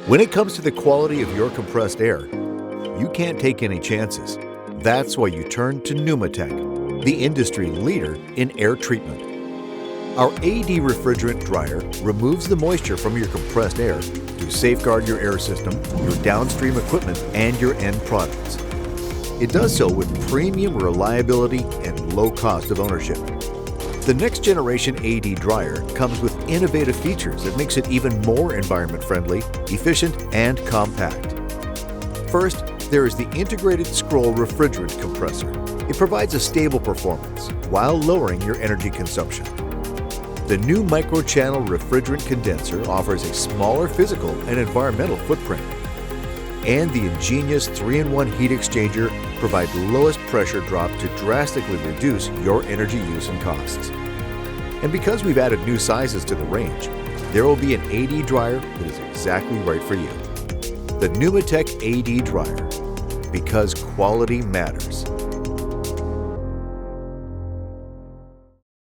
When it comes to the quality of your compressed air, you can't take any chances. That's why you turn to Pneumatech, the industry leader in air treatment. Our AD refrigerant dryer removes the moisture from your compressed air to safeguard your air system, your downstream equipment, and your end products. It does so with premium reliability and low cost of ownership. The next generation AD dryer comes with innovative features that makes it even more environment friendly, efficient, and compact. First, there is the integrated scroll refrigerant compressor. It provides a stable performance while lowering your energy consumption. The new microchannel refrigerant condenser offers a smaller physical and environmental footprint. And the ingenious 3-in-1 heat exchanger provides lowest pressure drop to drastically reduce your energy use and costs. And because we've added new sizes to the range, there will be an AD dryer that is exactly right for you. The Pneumatech AD dryer, because quality matters.